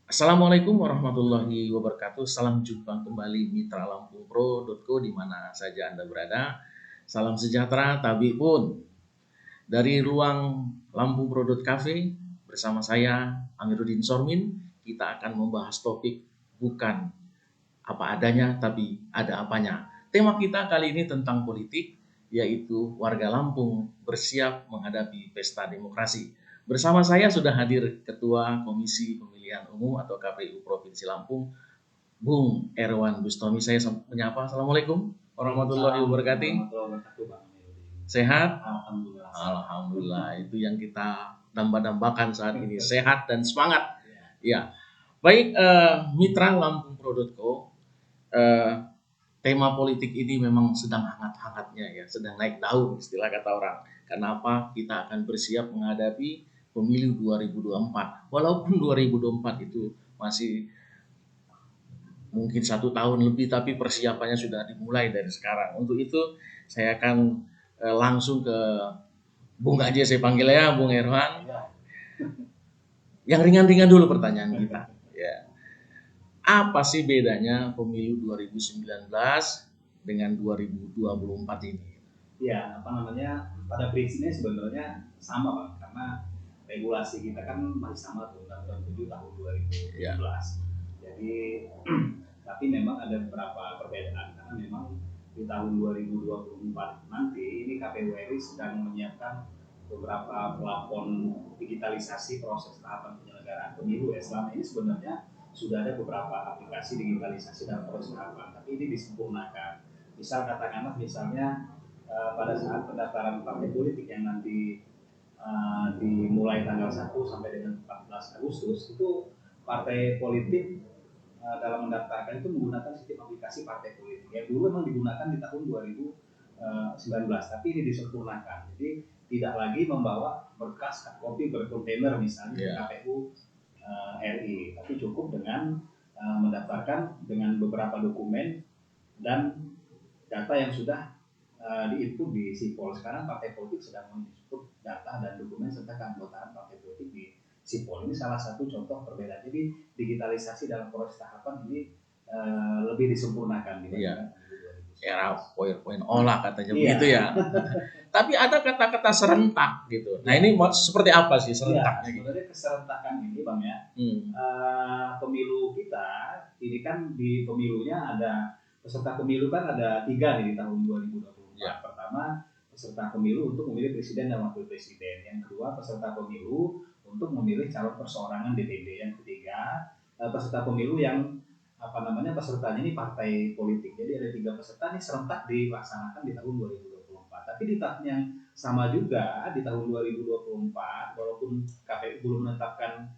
Assalamualaikum warahmatullahi wabarakatuh. Salam jumpa kembali mitra lampunpro.co di mana saja Anda berada. Salam sejahtera, tabi pun. Dari ruang Lampung Pro.cafe bersama saya Amiruddin Sormin, kita akan membahas topik bukan apa adanya tapi ada apanya. Tema kita kali ini tentang politik, yaitu warga Lampung bersiap menghadapi pesta demokrasi. Bersama saya sudah hadir Ketua Komisi Pemilihan Umum atau KPU Provinsi Lampung, Bung Erwan Bustomi. Saya menyapa. Assalamualaikum warahmatullahi wabarakatuh. Sehat? Alhamdulillah. Alhamdulillah. Itu yang kita dambakan saat ini. Sehat dan semangat. Ya. Baik, mitra Lampung Pro.co, eh, tema politik ini memang sedang hangat-hangatnya ya, sedang naik daun istilah kata orang. Kenapa? Kita akan bersiap menghadapi pemilu 2024. Walaupun 2024 itu masih mungkin 1 tahun lebih, tapi persiapannya sudah dimulai dari sekarang. Untuk itu saya akan langsung ke Bung aja saya panggil ya, Bung Erwan. Yang ringan-ringan dulu pertanyaan kita. Ya. Apa sih bedanya pemilu 2019 dengan 2024 ini? Ya, pada prinsipnya sebenarnya sama Bang, karena regulasi kita kan masih sama tuh Undang-Undang 7 tahun 2017. Jadi tapi memang ada beberapa perbedaan karena memang di tahun 2024 nanti ini KPU RI sedang menyiapkan beberapa plafon digitalisasi proses tahapan penyelenggaraan pemilu ya. Selama ini sebenarnya sudah ada beberapa aplikasi digitalisasi dalam proses tahapan, tapi ini disempurnakan. Misalnya pada saat pendaftaran partai politik yang nanti dimulai tanggal 1 sampai dengan 14 Agustus itu partai politik dalam mendaftarkan itu menggunakan sistem aplikasi partai politik yang dulu memang digunakan di tahun 2019, tapi ini disempurnakan. Jadi tidak lagi membawa berkas kopi berkontainer misalnya ke KPU RI, tapi cukup dengan mendaftarkan dengan beberapa dokumen dan data yang sudah diinput di Sipol. Sekarang partai politik sedang menginput data dan dokumen serta keanggotaan partai politik di Sipol. Ini salah satu contoh perbedaan. Jadi digitalisasi dalam proses tahapan ini lebih disempurnakan dibandingkan era poin-poin olah katanya begitu ya. Tapi ada kata-kata serentak gitu. Nah ini seperti apa sih serentaknya? Sebenarnya keserentakan ini Bang ya, pemilu kita ini kan di pemilunya ada peserta pemilu kan ada 3 nih di tahun 2024. Pertama, peserta pemilu untuk memilih presiden dan wakil presiden. Yang kedua, peserta pemilu untuk memilih calon perseorangan DPD. Yang ketiga, peserta pemilu yang pesertanya ini partai politik. Jadi ada 3 peserta ini serentak dilaksanakan di tahun 2024. Tapi di tahun yang sama juga di tahun 2024, walaupun KPU belum menetapkan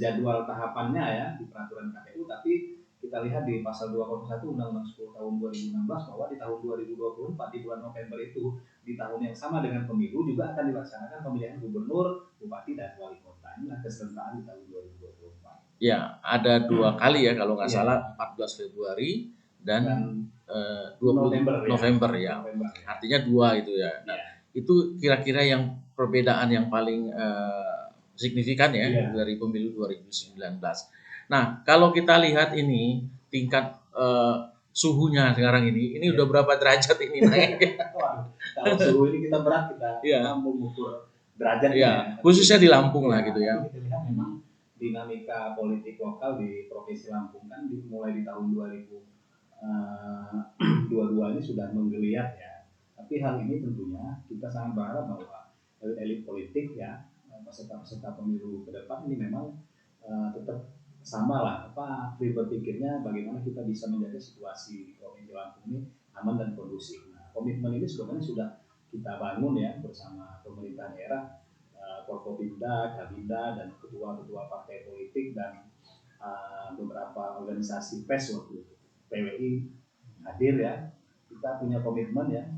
jadwal tahapannya ya di peraturan KPU, tapi kita lihat di pasal 201 Undang-Undang 10 tahun 2016 bahwa di tahun 2024 di bulan November itu di tahun yang sama dengan pemilu juga akan dilaksanakan pemilihan gubernur, bupati dan wali kota. Inilah keserentakan di tahun 2024. Ya, ada 2 kali ya kalau nggak salah, 14 Februari dan 20 November ya. Artinya 2 itu ya. Nah, itu kira-kira yang perbedaan yang paling signifikan ya dari pemilu 2019. Nah, kalau kita lihat ini tingkat suhunya sekarang ini udah berapa derajat ini naik? Kalau suhu ini kita berat, kita mengukur derajat ya, khususnya di Lampung lah gitu ya. Kita lihat memang dinamika politik lokal di Provinsi Lampung kan mulai di tahun 2022 ini sudah menggeliat ya. Tapi hal ini tentunya kita sangat berharap bahwa elit politik ya, peserta-peserta pemilu ke depan ini memang tetap sama lah berpikirnya bagaimana kita bisa menjaga situasi di Provinsi Lampung ini aman dan kondusif. Nah, komitmen ini sebenarnya sudah kita bangun ya bersama pemerintah daerah, Forkopimda, Kabinda, dan ketua-ketua partai politik dan beberapa organisasi PES waktu itu, PWI hadir ya. Kita punya komitmen ya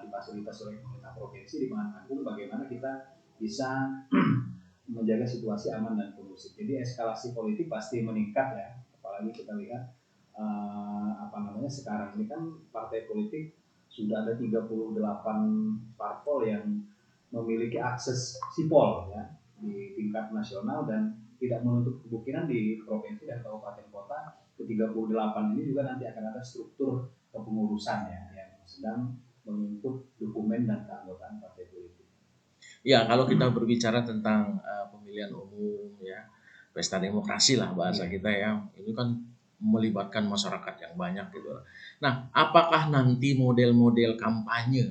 difasilitasi oleh pemerintah provinsi di Agung bagaimana kita bisa menjaga situasi aman dan kondusif. Jadi eskalasi politik pasti meningkat ya, apalagi kita lihat sekarang ini kan partai politik sudah ada 38 parpol yang memiliki akses sipol ya di tingkat nasional dan tidak menutup kemungkinan di provinsi dan kabupaten kota ke-38 ini juga nanti akan ada struktur kepengurusan ya yang sedang mengikut dokumen dan keanggotaan partai politik. Ya, kalau kita berbicara tentang pemilihan umum ya, pesta demokrasi lah bahasa kita ya, ini kan melibatkan masyarakat yang banyak gitu. Nah, apakah nanti model-model kampanye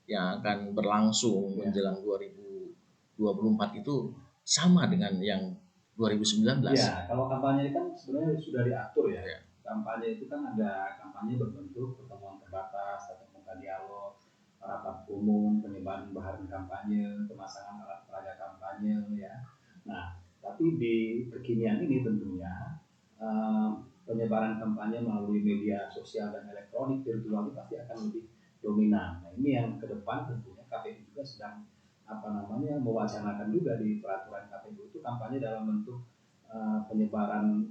yang akan berlangsung menjelang 2024 itu sama dengan yang 2019? Ya, kalau kampanye kan sebenarnya sudah diatur ya. Ya. Kampanye itu kan ada kampanye berbentuk pertemuan terbatas, tatap muka dialog, rapat umum, penyebaran bahan kampanye, pemasangan alat peraga kampanye ya. Nah, tapi di kekinian ini tentunya penyebaran kampanye melalui media sosial dan elektronik virtual itu pasti akan lebih dominan. Nah, ini yang ke depan tentunya KPU juga sedang mewacanakan juga di peraturan KPU itu kampanye dalam bentuk penyebaran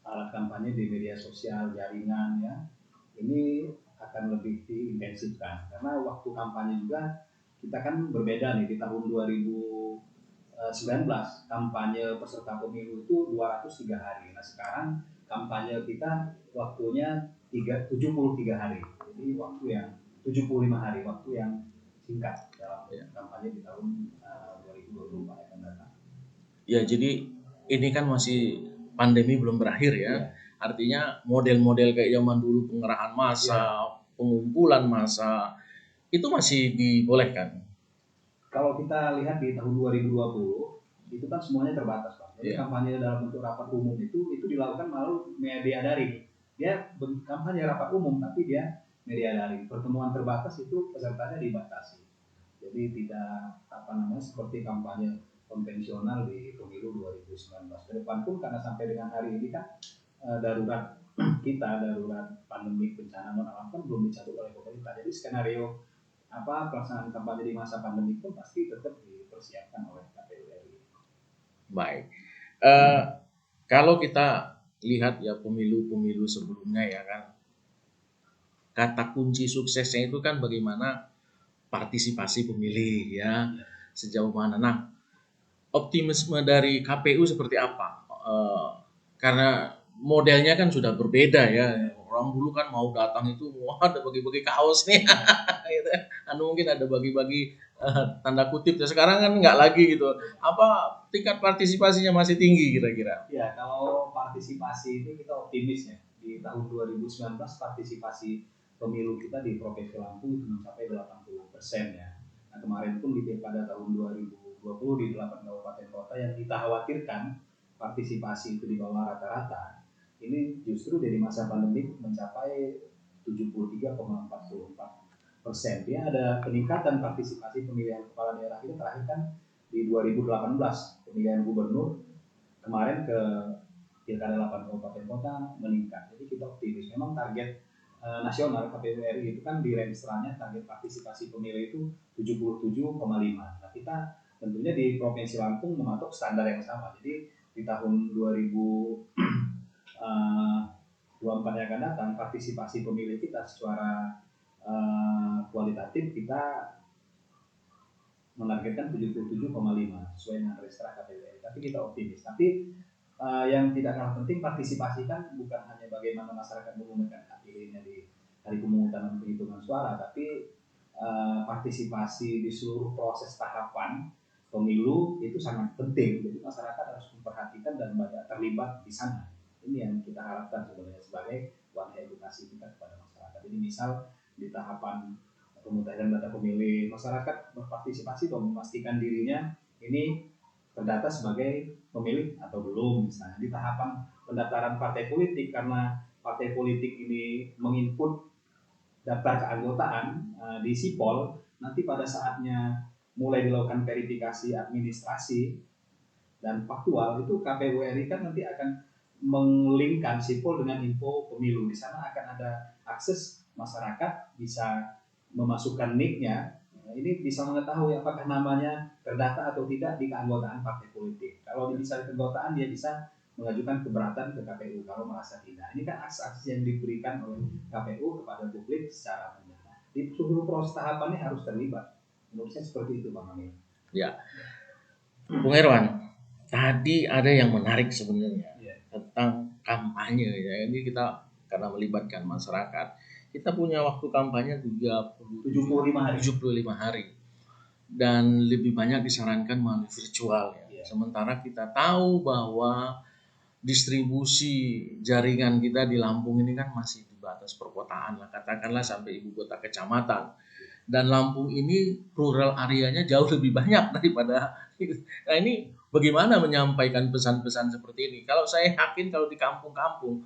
alat kampanye di media sosial, jaringan ya. Ini akan lebih diintensifkan karena waktu kampanye juga kita kan berbeda nih di tahun 2019 kampanye peserta pemilu itu 203 hari. Nah sekarang kampanye kita waktunya 73 hari. Jadi waktu yang 75 hari, waktu yang singkat dalam kampanye di tahun 2024 akan datang. Ya, jadi ini kan masih pandemi belum berakhir ya. Artinya model-model kayak zaman dulu pengerahan massa, pengumpulan massa itu masih dibolehkan. Kalau kita lihat di tahun 2020 itu kan semuanya terbatas Pak. Jadi kampanye dalam bentuk rapat umum itu dilakukan melalui media daring. Dia kampanye rapat umum tapi dia media daring. Pertemuan terbatas itu pesertanya dibatasi. Jadi tidak seperti kampanye konvensional di pemilu 2019. Ke depan pun karena sampai dengan hari ini kan darurat pandemi bencana non alam kan belum dicabut oleh pemerintah. Jadi skenario pelaksanaan kampanye di masa pandemi pun pasti tetap dipersiapkan oleh KPU RI. Baik. Kalau kita lihat ya pemilu-pemilu sebelumnya ya kan, kata kunci suksesnya itu kan bagaimana partisipasi pemilih ya, sejauh mana. Nah, optimisme dari KPU seperti apa? Karena modelnya kan sudah berbeda ya. Orang dulu kan mau datang itu wah ada bagi-bagi kaos nih, gitu. Mungkin ada bagi-bagi tanda kutip. Sekarang kan nggak lagi gitu. Apa tingkat partisipasinya masih tinggi kira-kira? Ya kalau partisipasi ini kita optimis ya. Di tahun 2019 partisipasi pemilu kita di Provinsi Lampung itu mencapai 80% ya. Nah kemarin pun di pilkada tahun 2020 di 8 kabupaten kota yang kita khawatirkan partisipasi itu di bawah rata-rata, ini justru dari masa pandemi mencapai 73,44%. Dia ada peningkatan partisipasi pemilihan kepala daerah kita terakhir kan di 2018 pemilihan gubernur kemarin ke pilkada 8 kabupaten kota meningkat. Jadi kita optimis. Memang target nasional KPU RI itu kan di registranya target partisipasi pemilih itu 77,5. Nah kita tentunya di Provinsi Lampung mematok standar yang sama. Jadi di tahun 2024 yang akan datang partisipasi pemilih kita secara kualitatif kita menargetkan 77,5 sesuai dengan registrasi KPU RI. Tapi kita optimis. Tapi yang tidak kalah penting partisipasi kan bukan hanya bagaimana masyarakat menggunakan hak pilihnya di hari pemungutan dan penghitungan suara, tapi partisipasi di seluruh proses tahapan pemilu itu sangat penting. Jadi masyarakat harus memperhatikan dan banyak terlibat di sana. Ini yang kita harapkan sebenarnya sebagai wadah edukasi kita kepada masyarakat. Jadi misal di tahapan pemutahiran data pemilih, masyarakat berpartisipasi untuk memastikan dirinya ini terdata sebagai pemilih atau belum. Misalnya di tahapan pendaftaran partai politik, karena partai politik ini menginput daftar keanggotaan di Sipol, nanti pada saatnya mulai dilakukan verifikasi administrasi dan faktual itu KPU RI kan nanti akan menglinkkan Sipol dengan info pemilu. Di sana akan ada akses masyarakat bisa memasukkan nick-nya. Ini bisa mengetahui apakah namanya terdata atau tidak di keanggotaan partai politik. Kalau bisa di keanggotaan dia bisa mengajukan keberatan ke KPU kalau merasa tidak. Ini kan akses yang diberikan oleh KPU kepada publik secara menyeluruh. Di seluruh proses tahapannya harus terlibat. Menurut saya seperti itu Bang Amir. Ya, Bung Herwan, Tadi ada yang menarik sebenarnya Iya. tentang kampanye ya. Ini kita karena melibatkan masyarakat. Kita punya waktu kampanye 75 hari. 75 hari dan lebih banyak disarankan melalui virtual ya. Iya. Sementara kita tahu bahwa distribusi jaringan kita di Lampung ini kan masih di batas perkotaan lah, katakanlah sampai ibu kota kecamatan. Dan Lampung ini rural areanya jauh lebih banyak daripada. Nah ini bagaimana menyampaikan pesan-pesan seperti ini? Kalau saya yakin kalau di kampung-kampung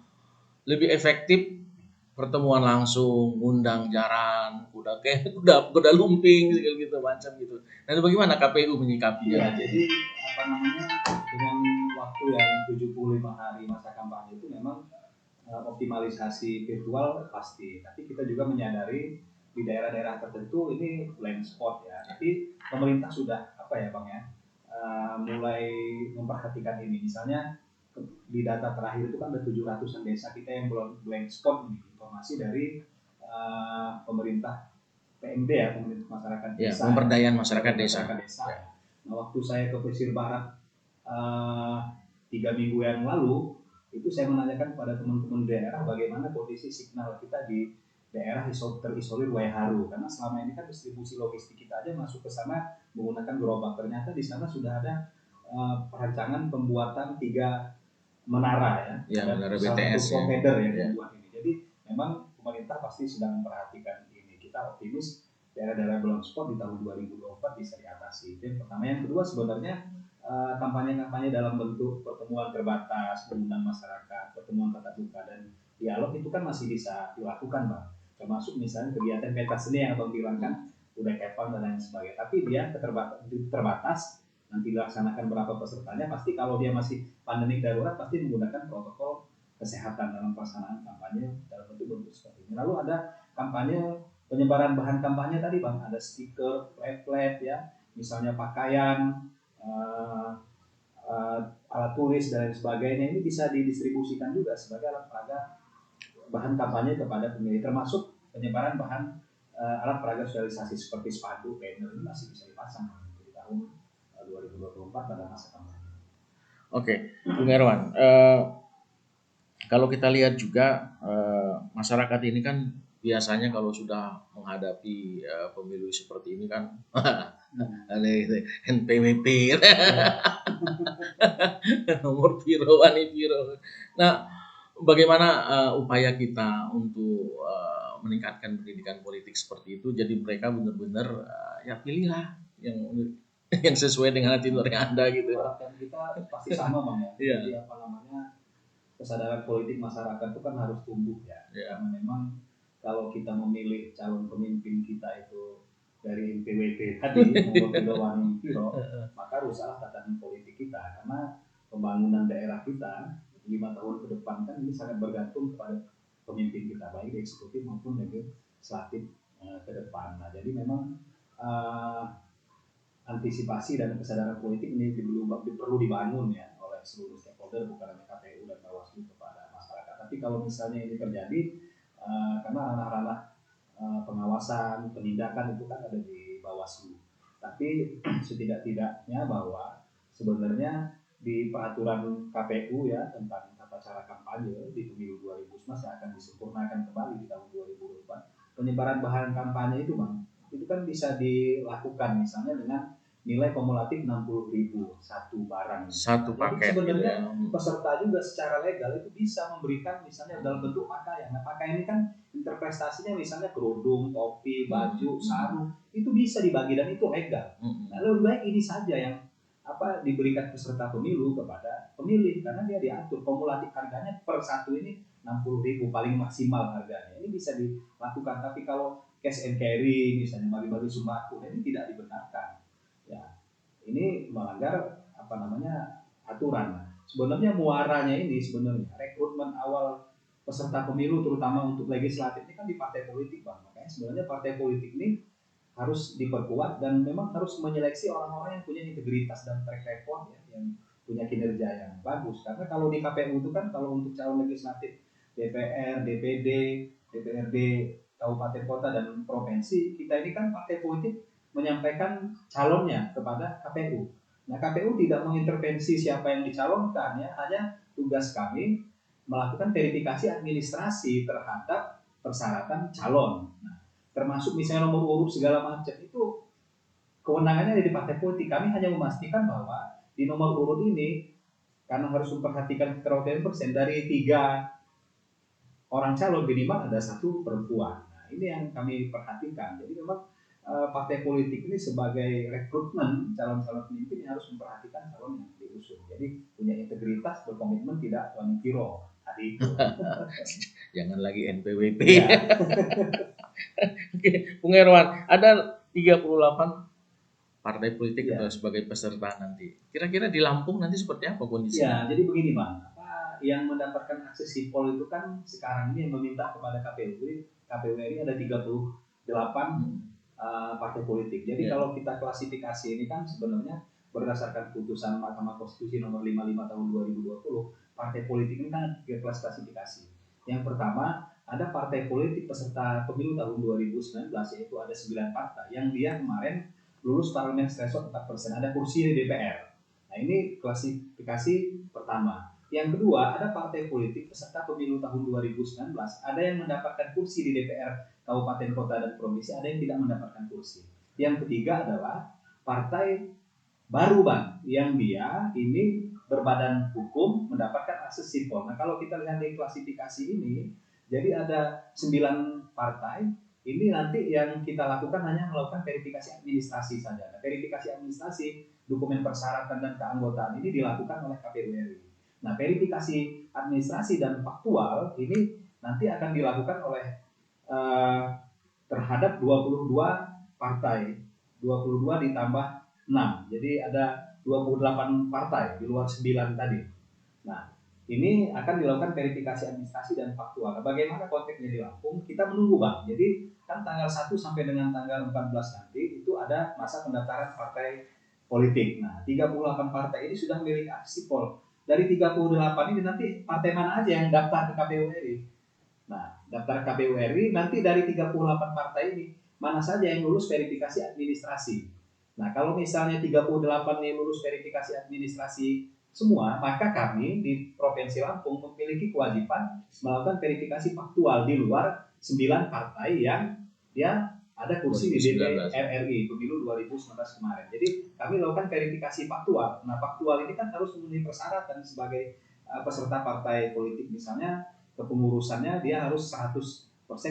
lebih efektif pertemuan langsung, undang jaran, kuda kayak kuda lumping gitu macam gitu. Nah, bagaimana KPU menyikapinya Iya, nanti? jadi apa namanya, dengan waktu yang 75 hari masa kampanye itu memang optimalisasi virtual pasti, tapi kita juga menyadari di daerah-daerah tertentu ini blind spot ya. Tapi pemerintah sudah apa ya Bang ya, mulai memperhatikan ini. Misalnya di data terakhir itu kan ada 700-an desa kita yang belum blank spot nih, informasi dari pemerintah PMD ya, pemerintah masyarakat Ya, desa. pemberdayaan masyarakat desa. Ya. Nah, waktu saya ke Pesisir Barat 3 minggu yang lalu, itu saya menanyakan kepada teman-teman daerah bagaimana kondisi signal kita di daerah terisolir Waiharu, karena selama ini kan distribusi logistik kita aja masuk ke sana menggunakan gerobak. Ternyata di sana sudah ada perancangan pembuatan 3 menara ya, menara salah BTS satu provider yang ya. membuat ini. Jadi memang pemerintah pasti sedang memperhatikan ini. Kita optimis daerah-daerah belum spot di tahun 2024 bisa diatasi. Itu yang pertama. Yang kedua sebenarnya kampanye-kampanye dalam bentuk pertemuan terbatas, mengundang masyarakat, pertemuan tatap muka dan dialog itu kan masih bisa dilakukan Bang. Termasuk misalnya kegiatan pentas seni yang Abang bilang kan udah Kepang dan lain sebagainya. Tapi dia terbatas, nanti dilaksanakan berapa pesertanya, pasti kalau dia masih pandemi darurat pasti menggunakan protokol kesehatan dalam pelaksanaan kampanye dalam bentuk seperti ini. Lalu ada kampanye penyebaran bahan kampanye tadi Bang, ada stiker, pamflet ya, misalnya pakaian, uh, alat tulis dan lain sebagainya, ini bisa didistribusikan juga sebagai alat peraga bahan kampanye kepada pemilih, termasuk penyebaran bahan alat peraga sosialisasi seperti spanduk, banner, ini masih bisa dipasang di tahun 2024 pada masa kampanye. Oke, Bung Erwan, kalau kita lihat juga masyarakat ini kan biasanya kalau sudah menghadapi pemilu seperti ini kan ada NPWP nomor piro wani piro. Nah, bagaimana upaya kita untuk meningkatkan pendidikan politik seperti itu, jadi mereka benar-benar ya pilihlah yang yang sesuai dengan hati nurani Anda gitu. Harapan kita pasti sama Bang ya. Iya. Jadi apa namanya, kesadaran politik masyarakat itu kan harus tumbuh ya. Karena memang kalau kita memilih calon pemimpin kita itu dari NPWP tadi, nomor Pilowani Piro, maka rusaklah tatanan politik kita. Karena pembangunan daerah kita 5 tahun ke depan kan ini sangat bergantung kepada pemimpin kita, baik eksekutif maupun legislatif ke depan. Nah, jadi memang antisipasi dan kesadaran politik ini perlu dibangun ya oleh seluruh stakeholder, bukan hanya KPU dan Bawaslu kepada masyarakat. Tapi kalau misalnya ini terjadi, karena ranah-ranah pengawasan, penindakan itu kan ada di Bawaslu. Tapi setidak-tidaknya bahwa sebenarnya di peraturan KPU ya tentang tata cara kampanye di pemilu 2019 yang akan disempurnakan kembali di tahun 2024, penyebaran bahan kampanye itu Bang, itu kan bisa dilakukan misalnya dengan nilai kumulatif 60.000 satu barang. Satu paket. Jadi sebenarnya peserta juga secara legal itu bisa memberikan misalnya dalam bentuk pakaian. Nah, pakaian ini kan interpretasinya misalnya kerudung, topi, baju, sarung, itu bisa dibagi dan itu legal. Nah, lebih baik ini saja yang diberikan peserta pemilu kepada pemilih karena dia diatur kumulatif harganya per satu ini 60.000 paling maksimal harganya. Ini bisa dilakukan, tapi kalau cash and carry misalnya bagi-bagi sembako ini tidak dibenarkan. Ya, ini melanggar aturan. Sebenarnya muaranya ini sebenarnya rekrutmen awal peserta pemilu terutama untuk legislatif ini kan di partai politik Bang. Makanya sebenarnya partai politik ini harus diperkuat dan memang harus menyeleksi orang-orang yang punya integritas dan track record ya, yang punya kinerja yang bagus. Karena kalau di KPU itu kan kalau untuk calon legislatif DPR, DPD, DPRD kabupaten kota dan provinsi, kita ini kan partai politik menyampaikan calonnya kepada KPU. Nah, KPU tidak mengintervensi siapa yang dicalonkan, ya, hanya tugas kami melakukan verifikasi administrasi terhadap persyaratan calon. Nah, termasuk misalnya nomor urut segala macam itu kewenangannya ada di partai politik. Kami hanya memastikan bahwa di nomor urut ini karena harus memperhatikan keterwakilan persen dari 3 orang calon minimal ada 1 perempuan. Nah, ini yang kami perhatikan. Jadi memang partai politik ini sebagai rekrutmen calon-calon pemimpin yang harus memperhatikan calon yang diusung. Jadi punya integritas, berkomitmen, tidak Tuan Kiro tadi itu. Jangan lagi NPWP. Ya. Oke, Bung Herwan, ada 38 partai politik Ya. sebagai peserta nanti. Kira-kira di Lampung nanti seperti apa kondisinya? Ya, jadi begini Bang, yang mendapatkan akses sipol itu kan sekarang ini yang meminta kepada KPU. Jadi KPU RI ada 38 partai politik. Jadi kalau kita klasifikasi ini kan sebenarnya berdasarkan putusan Mahkamah Konstitusi nomor 55 tahun 2020, partai politik ini kan 3 kelas klasifikasi. Yang pertama, ada partai politik peserta pemilu tahun 2019, yaitu ada 9 partai yang dia kemarin lulus parlemen threshold 4%, ada kursi di DPR. Nah, ini klasifikasi pertama. Yang kedua, ada partai politik peserta pemilu tahun 2019, ada yang mendapatkan kursi di DPR kabupaten, kota, dan provinsi, ada yang tidak mendapatkan kursi. Yang ketiga adalah partai baru Bang, yang dia ini berbadan hukum mendapatkan akses sipol. Nah, kalau kita lihat di klasifikasi ini, jadi ada 9 partai. Ini nanti yang kita lakukan hanya melakukan verifikasi administrasi saja. Nah, verifikasi administrasi, dokumen persyaratan dan keanggotaan ini dilakukan oleh KPU RI. Nah, verifikasi administrasi dan faktual ini nanti akan dilakukan oleh terhadap 22 partai, 22 ditambah 6. Jadi ada 28 partai di luar 9 tadi. Nah, ini akan dilakukan verifikasi administrasi dan faktual. Nah, bagaimana konteksnya di Lampung? Kita menunggu Bang. Jadi kan tanggal 1 sampai dengan tanggal 14 nanti itu ada masa pendaftaran partai politik. Nah, 38 partai ini sudah memiliki akses sipol. Dari 38 ini nanti partai mana aja yang daftar ke KPU RI? Nah, daftar KPU RI nanti dari 38 partai ini mana saja yang lulus verifikasi administrasi. Nah, kalau misalnya 38 yang lulus verifikasi administrasi semua, maka kami di Provinsi Lampung memiliki kewajiban melakukan verifikasi faktual di luar 9 partai yang dia ada kursi di DPR RI pemilu 2019 kemarin. Jadi kami lakukan verifikasi faktual. Nah, faktual ini kan harus memenuhi persyaratan sebagai peserta partai politik. Misalnya kepengurusannya dia harus 100%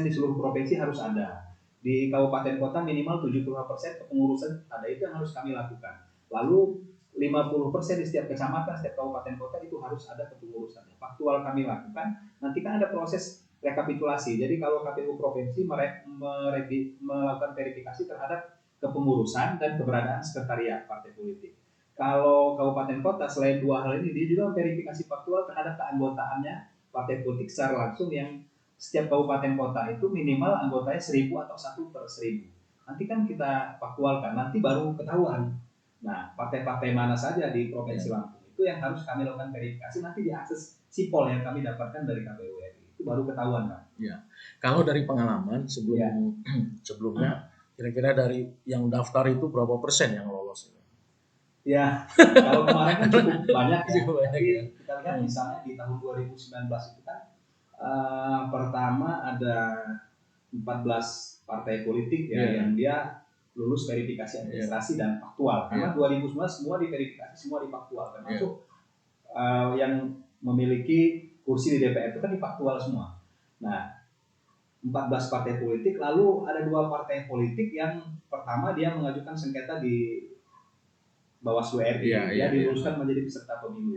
di seluruh provinsi harus ada. Di kabupaten kota minimal 75% kepengurusan ada, itu yang harus kami lakukan. Lalu 50% di setiap kecamatan, setiap kabupaten kota itu harus ada kepengurusannya. Faktual kami lakukan. Nanti kan ada proses rekapitulasi. Jadi kalau KPU provinsi melakukan verifikasi terhadap kepengurusan dan keberadaan sekretariat partai politik. Kalau kabupaten kota selain 2 hal ini, dia juga verifikasi faktual terhadap keanggotaannya partai politik secara langsung, yang setiap kabupaten kota itu minimal anggotanya 1000 atau 1/1000. Nanti kan kita faktualkan, nanti baru ketahuan. Nah, partai-partai mana saja di Provinsi Lampung itu yang harus kami lakukan verifikasi, nanti diakses sipol yang kami dapatkan dari KPU RI. Itu baru ketahuan, Pak. Ya. Kalau dari pengalaman sebelumnya, kira-kira dari yang daftar itu berapa persen yang lolos? Ya, kalau kemarin kan cukup banyak ya. Tapi kita lihat misalnya di tahun 2019 itu kan pertama ada 14 partai politik yang dia lulus verifikasi administrasi dan faktual. Karena 2019 semua diverifikasi, semua difaktual. Termasuk yang memiliki kursi di DPR itu kan difaktual semua. Nah, 14 partai politik, lalu ada 2 partai politik yang pertama dia mengajukan sengketa di Bawaslu RI, dia diluluskan menjadi peserta pemilu.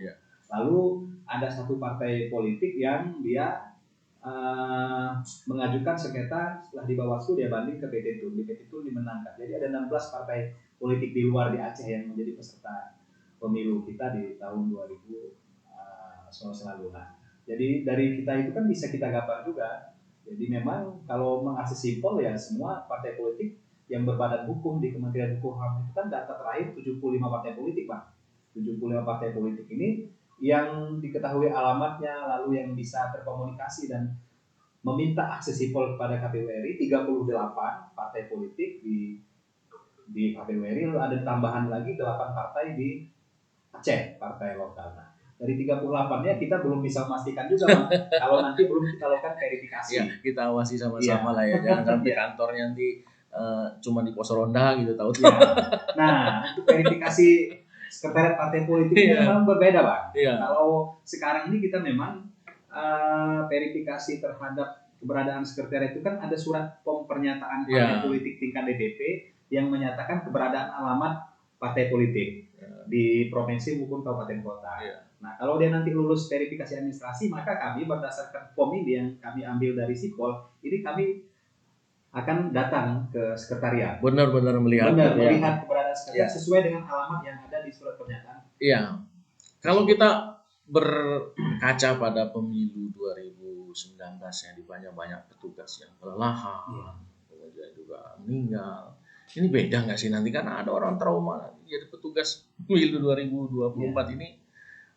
Lalu ada 1 partai politik yang dia mengajukan sengketa setelah di Bawaslu, dia banding ke Petitun, di Petitun dimenangkan. Jadi ada 16 partai politik di luar di Aceh yang menjadi peserta pemilu kita di tahun 2019 lalu. Nah, jadi dari kita itu kan bisa kita gambar juga. Jadi memang kalau mengakses sipol ya semua partai politik yang berbadan hukum di Kementerian Hukum HAM itu kan data terakhir 75 partai politik, Pak. 75 partai politik ini yang diketahui alamatnya, lalu yang bisa terkomunikasi dan meminta akses sipol kepada KPU RI 38 partai politik di di KPU RI, lalu ada tambahan lagi 8 partai di Aceh, partai lokal. Nah, dari 38-nya kita belum bisa memastikan juga, Bang, kalau nanti belum kita lakukan verifikasi. Ya, kita awasi sama-sama lah ya, jangan sampai kantornya nanti cuma di pos ronda gitu tahu. Ya. Nah, untuk verifikasi sekretariat partai politik ini memang berbeda, Bang. Kalau sekarang ini kita memang verifikasi terhadap keberadaan sekretariat itu kan ada surat pernyataan partai politik tingkat DPP yang menyatakan keberadaan alamat partai politik di provinsi maupun kabupaten kota. Nah, kalau dia nanti lulus verifikasi administrasi, maka kami berdasarkan form ini yang kami ambil dari Sipol, ini kami akan datang ke sekretariat. Benar-benar melihat keberadaan sekretariat sesuai dengan alamat yang ada di surat pernyataan. Iya. Kalau kita berkaca pada pemilu 2019 yang banyak petugas yang kelelahan, kemudian juga meninggal. Ini beda nggak sih nanti, karena ada orang trauma jadi petugas pemilu 2024 ini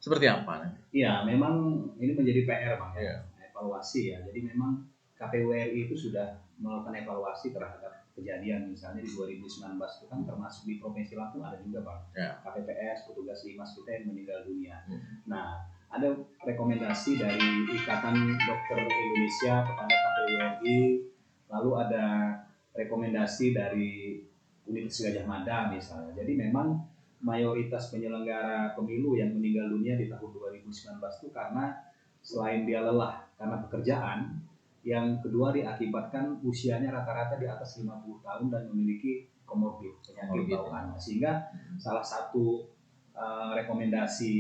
seperti apa nanti? Iya, memang ini menjadi PR, Bang. Evaluasi ya. Jadi memang KPU RI itu sudah melakukan evaluasi terhadap kejadian misalnya di 2019 itu kan termasuk di Provinsi Lampung ada juga, Bang. KPPS, petugas Limas kita yang meninggal dunia. Nah, ada rekomendasi dari Ikatan Dokter Indonesia kepada KPU RI, lalu ada rekomendasi dari Universitas Gadjah Mada misalnya. Jadi memang mayoritas penyelenggara pemilu yang meninggal dunia di tahun 2019 itu karena selain dia lelah karena pekerjaan, yang kedua diakibatkan usianya rata-rata di atas 50 tahun dan memiliki komorbid, penyakit bawaan. Sehingga salah satu rekomendasi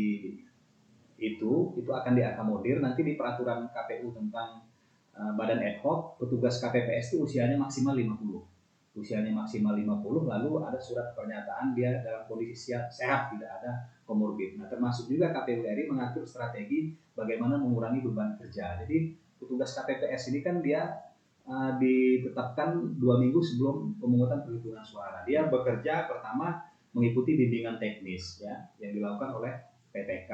itu akan diakomodir nanti di peraturan KPU tentang badan ad hoc, petugas KPPS itu usianya maksimal 50. Usianya maksimal 50, lalu ada surat pernyataan dia dalam kondisi sehat, tidak ada komorbid. Nah, termasuk juga KPU RI mengatur strategi bagaimana mengurangi beban kerja. Jadi petugas KPPS ini kan dia ditetapkan 2 minggu sebelum pemungutan penghitungan suara. Dia bekerja pertama mengikuti bimbingan teknis ya yang dilakukan oleh PPK,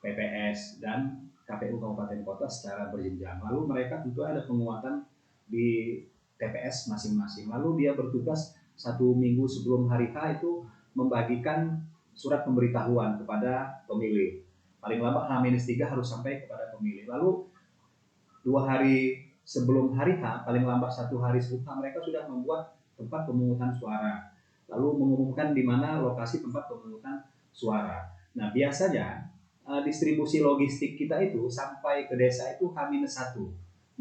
PPS dan KPU Kabupaten Kota secara berjenjang. Lalu mereka tentu ada penguatan di TPS masing-masing. Lalu dia bertugas 1 minggu sebelum hari H itu membagikan surat pemberitahuan kepada pemilih. Paling lambat H-3 harus sampai kepada pemilih. Lalu 2 hari sebelum hari H, paling lambat 1 hari sebelum H, mereka sudah membuat tempat pemungutan suara. Lalu mengumumkan di mana lokasi tempat pemungutan suara. Nah, biasanya distribusi logistik kita itu sampai ke desa itu H-1.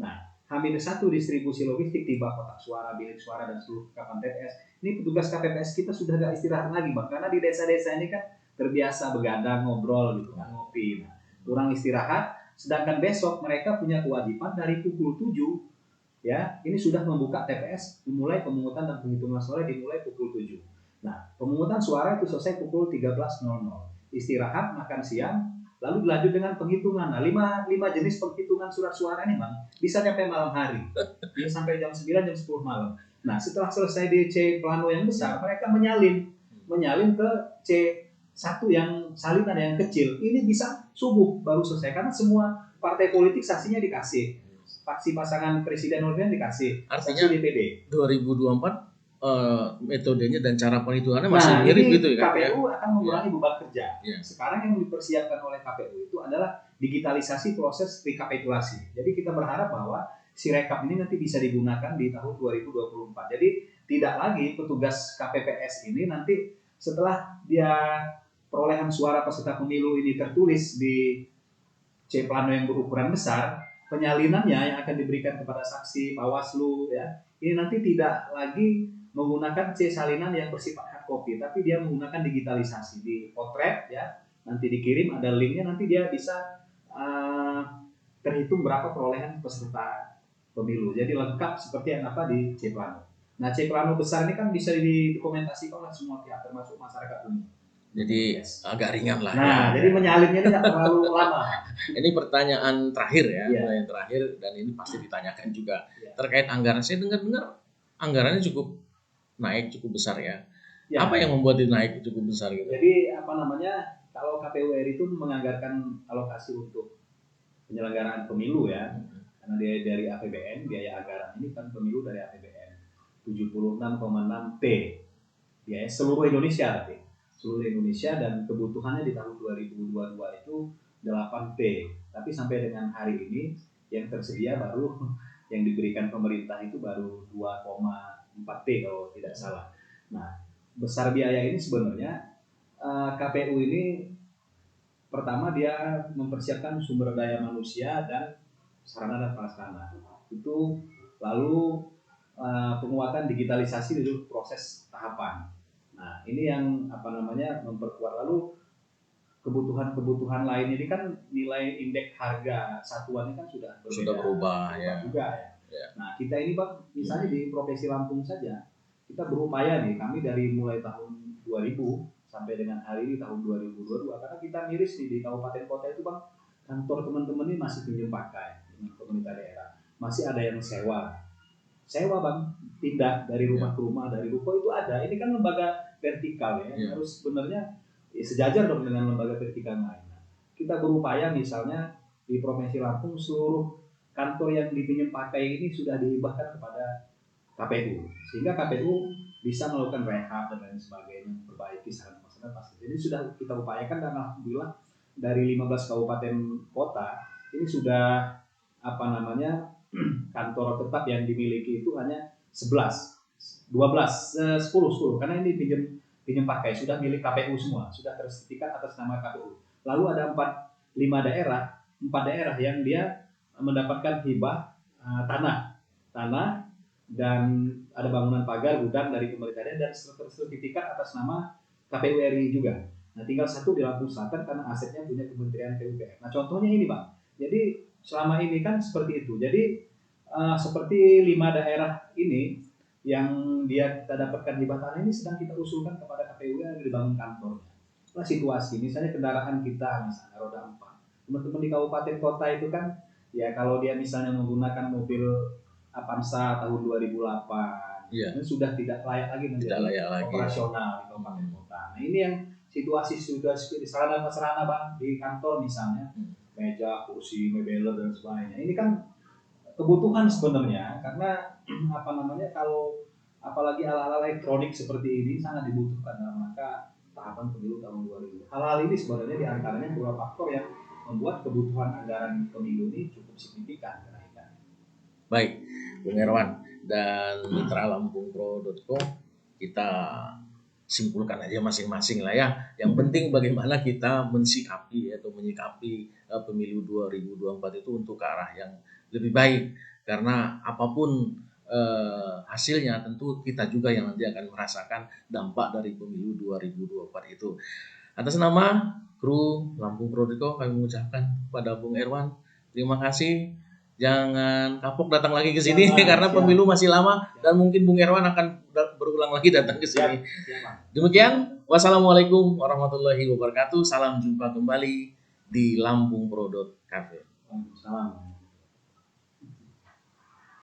Nah, H-1 distribusi logistik tiba kotak suara, bilik suara, dan seluruh kapan TPS. Ini petugas KPPS kita sudah gak istirahat lagi, Bang. Karena di desa-desa ini kan terbiasa begadang, ngobrol gitu kan, ngopi. Nah, kurang istirahat, sedangkan besok mereka punya kewajiban dari pukul 7 ya, ini sudah membuka TPS, memulai pemungutan dan penghitungan suara dimulai pukul 7. Nah, pemungutan suara itu selesai pukul 13.00. Istirahat, makan siang, lalu dilanjut dengan penghitungan. Nah, 5 jenis penghitungan surat suara ini, Bang, bisa sampai malam hari. Bisa sampai jam 9, jam 10 malam. Nah, setelah selesai di C plano yang besar, mereka menyalin ke C1 yang salinan yang kecil. Ini bisa subuh baru selesai karena semua partai politik saksinya dikasih. Faksi pasangan presiden dan dikasih. Artinya DPD 2024 metodenya dan cara perhitungannya masih mirip gitu ya. KPU akan mengurangi beban kerja. Sekarang yang dipersiapkan oleh KPU itu adalah digitalisasi proses rekapitulasi. Jadi kita berharap bahwa si rekap ini nanti bisa digunakan di tahun 2024. Jadi tidak lagi petugas KPPS ini nanti setelah dia perolehan suara peserta pemilu ini tertulis di C plano yang berukuran besar, penyalinannya yang akan diberikan kepada saksi, Bawaslu ya, ini nanti tidak lagi menggunakan C salinan yang bersifat hard copy, tapi dia menggunakan digitalisasi, di potret ya, nanti dikirim ada linknya, nanti dia bisa terhitung berapa perolehan peserta pemilu. Jadi lengkap seperti yang apa di C plano. Nah, C plano besar ini kan bisa didokumentasikan oleh semua pihak termasuk masyarakat umum. Jadi agak ringan lah. Nah, jadi menyalinnya ini tidak terlalu lama. Ini pertanyaan terakhir ya, pertanyaan terakhir, dan ini pasti ditanyakan juga terkait anggaran. Saya dengar anggarannya cukup besar ya. Apa yang membuat itu naik cukup besar gitu? Jadi kalau KPU RI itu menganggarkan alokasi untuk penyelenggaraan pemilu ya, karena dia dari APBN, biaya anggaran ini kan pemilu dari APBN 76,6 T. biaya seluruh Indonesia berarti. Seluruh Indonesia, dan kebutuhannya di tahun 2022 itu 8T. Tapi sampai dengan hari ini yang tersedia baru yang diberikan pemerintah itu baru 2,4T kalau tidak salah. Nah, besar biaya ini sebenarnya KPU ini pertama dia mempersiapkan sumber daya manusia dan sarana dan prasarana. Itu lalu penguatan digitalisasi di proses tahapan. Nah, ini yang memperkuat. Lalu kebutuhan lain ini kan nilai indeks harga satuannya kan sudah berbeda, sudah berubah ya. Juga ya. Nah, kita ini Bang, misalnya di Provinsi Lampung saja, kita berupaya nih, kami dari mulai tahun 2000 sampai dengan hari ini tahun 2022, karena kita miris nih di kabupaten kota itu Bang, kantor teman-teman ini masih pinjam pakai dengan pemerintah daerah. Masih ada yang sewa Bang, pindah dari rumah ke rumah, dari ruko itu ada. Ini kan lembaga vertikal ya, harus sebenarnya sejajar dong dengan lembaga vertikal lain. Kita berupaya misalnya di Provinsi Lampung seluruh kantor yang dipinjam pakai ini sudah dihibahkan kepada KPU, sehingga KPU bisa melakukan rehab dan lain sebagainya, memperbaiki sarana masyarakat pasti. Jadi sudah kita upayakan, dan alhamdulillah dari 15 kabupaten kota ini sudah kantor tetap yang dimiliki itu hanya 11, 12, 10 karena ini pinjam pakai sudah milik KPU semua, sudah tersertifikat atas nama KPU. Lalu ada 4 daerah yang dia mendapatkan hibah tanah dan ada bangunan pagar gudang dari pemerintah dan sertifikat atas nama KPU RI juga. Nah, tinggal satu di Lampung Selatan karena asetnya punya Kementerian PUPR. Nah, contohnya ini Bang. Jadi selama ini kan seperti itu. Jadi seperti 5 daerah ini yang kita dapatkan hibah tanah ini sedang kita usulkan kepada KPU yang dibangun kantornya. Nah, situasi misalnya kendaraan kita misalnya roda 4. Teman-teman di kabupaten kota itu kan ya kalau dia misalnya menggunakan mobil Avanza tahun 2008, itu sudah tidak layak lagi menjadi operasional di kabupaten kota. Nah, ini yang situasi sudah seperti sarana Bang di kantor misalnya, meja, kursi, mebeler dan sebagainya. Ini kan kebutuhan sebenarnya, karena kalau apalagi hal-hal elektronik seperti ini sangat dibutuhkan dalam rangka tahapan pemilu tahun 2000. Hal-hal ini sebenarnya diantaranya dua faktor yang membuat kebutuhan anggaran pemilu ini cukup signifikan kenaikan. Baik, Bung Herwan dan Mitra Lampung.pro, kita simpulkan aja masing-masing lah ya. Yang penting bagaimana kita menyikapi pemilu 2024 itu untuk ke arah yang lebih baik, karena apapun hasilnya tentu kita juga yang nanti akan merasakan dampak dari pemilu 2024 itu. Atas nama kru Lampung.pro kami mengucapkan kepada Bung Herwan terima kasih. Jangan kapok datang lagi ke sini karena pemilu masih lama dan mungkin Bung Herwan akan berulang lagi datang ke sini. Demikian, wassalamualaikum warahmatullahi wabarakatuh. Salam jumpa kembali di Lampung.pro Cafe. Salam.